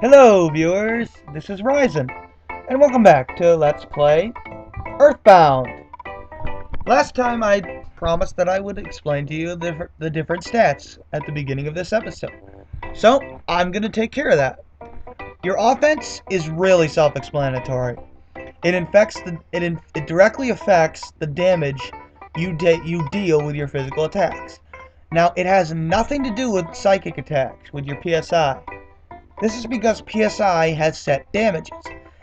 Hello, viewers. This is Ryzen, and welcome back to Let's Play Earthbound. Last time I promised that I would explain to you the different stats at the beginning of this episode. So, I'm going to take care of that. Your offense is really self-explanatory. It directly affects the damage you deal with your physical attacks. Now, it has nothing to do with psychic attacks, with your PSI. This is because PSI has set damages,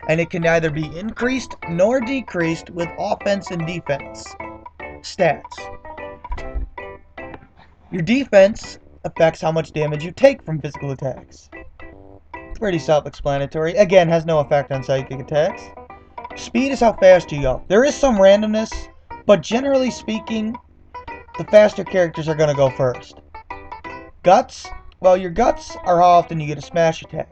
and it can neither be increased nor decreased with offense and defense stats. Your defense affects how much damage you take from physical attacks. Pretty self-explanatory. Again, has no effect on psychic attacks. Speed is how fast you go. There is some randomness, but generally speaking, the faster characters are going to go first. Guts, well, your guts are how often you get a smash attack.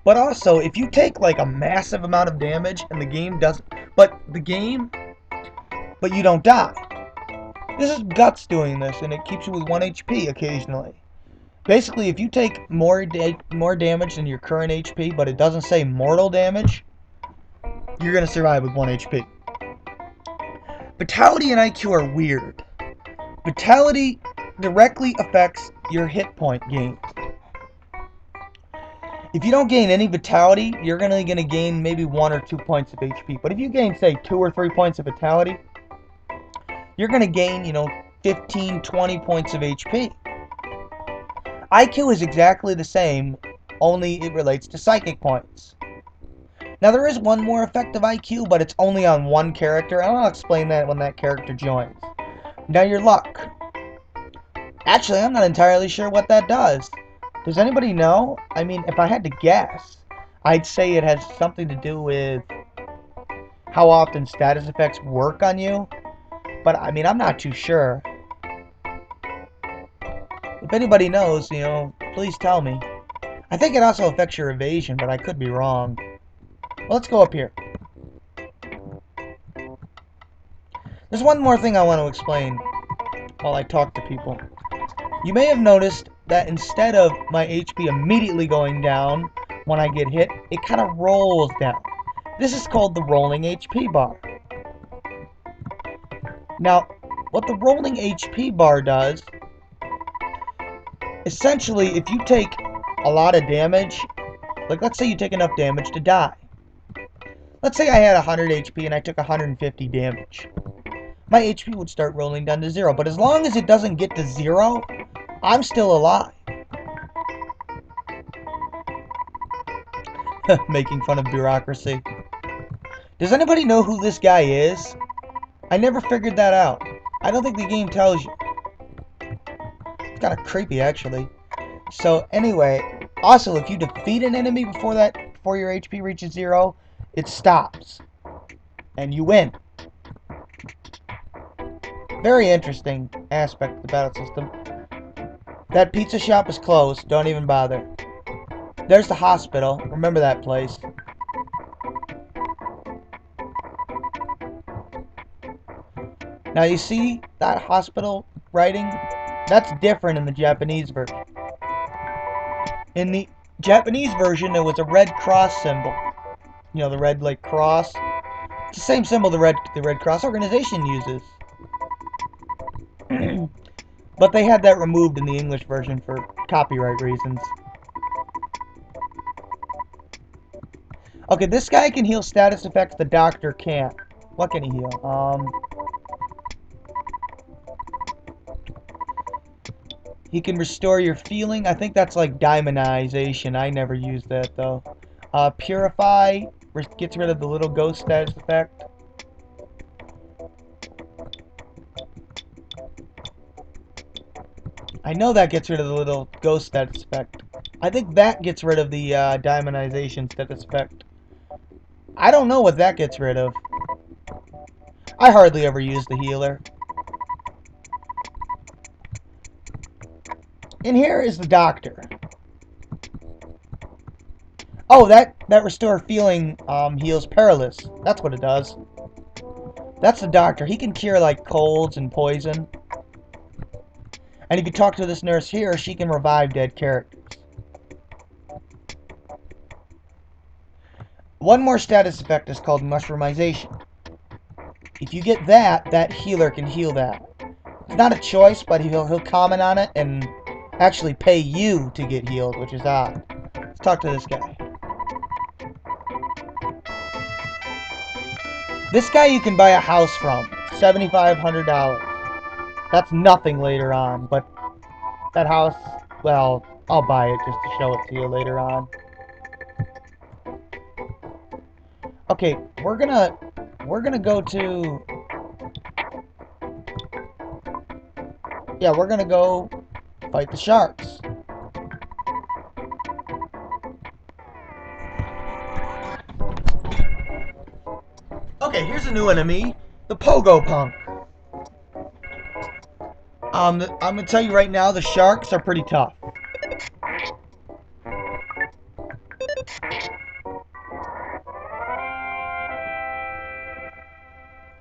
But also, if you take like a massive amount of damage and the game doesn't, but you don't die. This is Guts doing this, and it keeps you with 1 HP occasionally. Basically, if you take more damage than your current HP, but it doesn't say mortal damage, you're going to survive with 1 HP. Vitality and IQ are weird. Vitality directly affects your hit point gain. If you don't gain any vitality, you're only going to gain maybe 1 or 2 points of HP. But if you gain, say, 2 or 3 points of vitality, you're going to gain, 15, 20 points of HP. IQ is exactly the same, only it relates to psychic points. Now, there is one more effect of IQ, but it's only on one character, and I'll explain that when that character joins. Now, your luck. Actually, I'm not entirely sure what that does. Does anybody know? I mean, if I had to guess, I'd say it has something to do with how often status effects work on you. But, I mean, I'm not too sure. If anybody knows, please tell me. I think it also affects your evasion, but I could be wrong. Well, let's go up here. There's one more thing I want to explain while I talk to people. You may have noticed that instead of my HP immediately going down when I get hit, it kind of rolls down. This is called the rolling HP bar. Now, what the rolling HP bar does, essentially, if you take a lot of damage, like let's say you take enough damage to die. Let's say I had 100 HP and I took 150 damage. My HP would start rolling down to 0, but as long as it doesn't get to 0, I'm still alive. Making fun of bureaucracy. Does anybody know who this guy is? I never figured that out. I don't think the game tells you. It's kind of creepy, actually. So, anyway, also, if you defeat an enemy before your HP reaches 0, it stops. And you win. Very interesting aspect of the battle system. That pizza shop is closed. Don't even bother. There's the hospital. Remember that place. Now you see that hospital writing? That's different in the Japanese version. In the Japanese version, it was a red cross symbol. The red like cross. It's the same symbol the Red Cross organization uses. But they had that removed in the English version for copyright reasons. Okay, this guy can heal status effects the doctor can't. What can he heal? He can restore your feeling. I think that's like diamondization. I never used that though. Purify gets rid of the little ghost status effect. I know that gets rid of the little ghost status effect. I think that gets rid of the diamondization status effect. I don't know what that gets rid of. I hardly ever use the healer. And here is the doctor. Oh, that restore feeling heals paralysis. That's what it does. That's the doctor. He can cure like colds and poison. And if you talk to this nurse here, she can revive dead characters. One more status effect is called mushroomization. If you get that, that healer can heal that. It's not a choice, but he'll comment on it and actually pay you to get healed, which is odd. Let's talk to this guy. This guy you can buy a house from. $7,500. That's nothing later on, but that house, well, I'll buy it just to show it to you later on. Okay, we're gonna go to, yeah, we're gonna go fight the sharks. Okay, here's a new enemy, the Pogo Punk. I'm gonna tell you right now, the sharks are pretty tough.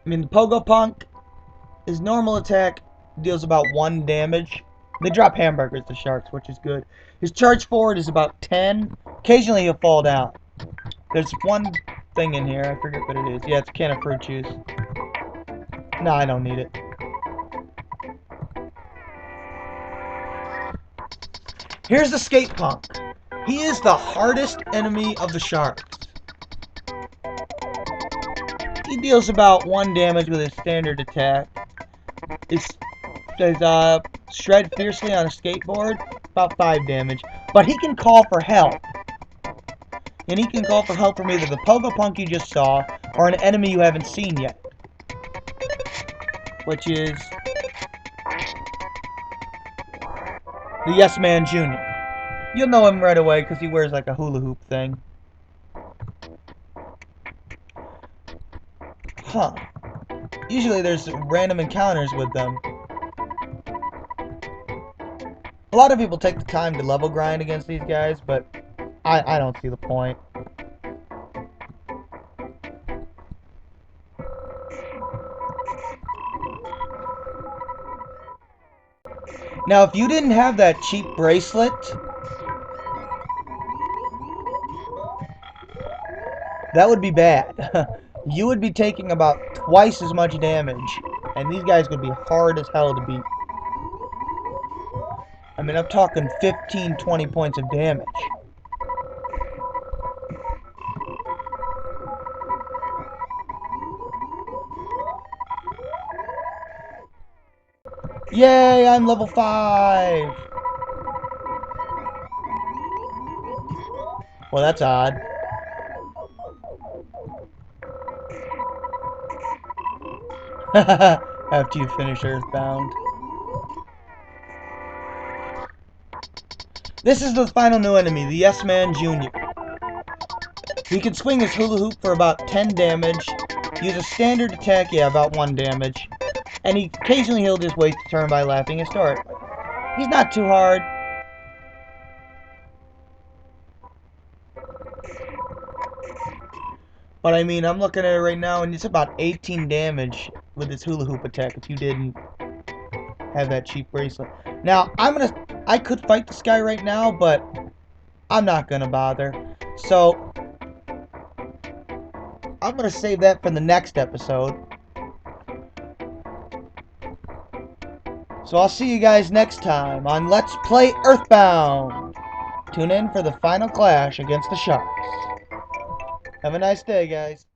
I mean, the Pogo Punk, his normal attack deals about 1 damage. They drop hamburgers, the sharks, which is good. His charge forward is about 10. Occasionally he'll fall down. There's one thing in here, I forget what it is. Yeah, it's a can of fruit juice. No, I don't need it. Here's the Skate Punk. He is the hardest enemy of the sharks. He deals about 1 damage with his standard attack. His shred fiercely on a skateboard, about 5 damage. But he can call for help. And he can call for help from either the Pogo Punk you just saw, or an enemy you haven't seen yet. Which is the Yes Man Jr. You'll know him right away because he wears like a hula hoop thing. Huh. Usually there's random encounters with them. A lot of people take the time to level grind against these guys, but I don't see the point. Now, if you didn't have that cheap bracelet, that would be bad. You would be taking about twice as much damage, and these guys would be hard as hell to beat. I mean, I'm talking 15, 20 points of damage. Yay, I'm level 5! Well, that's odd. After you finish Earthbound. This is the final new enemy, the Yes Man Jr. He can swing his hula hoop for about 10 damage, use a standard attack, yeah, about 1 damage, and he occasionally he'll just waste a turn by laughing historically. He's not too hard. But I mean, I'm looking at it right now, and it's about 18 damage with his hula hoop attack if you didn't have that cheap bracelet. Now, I could fight this guy right now, but I'm not gonna bother. So, I'm gonna save that for the next episode. So I'll see you guys next time on Let's Play Earthbound. Tune in for the final clash against the sharks. Have a nice day, guys.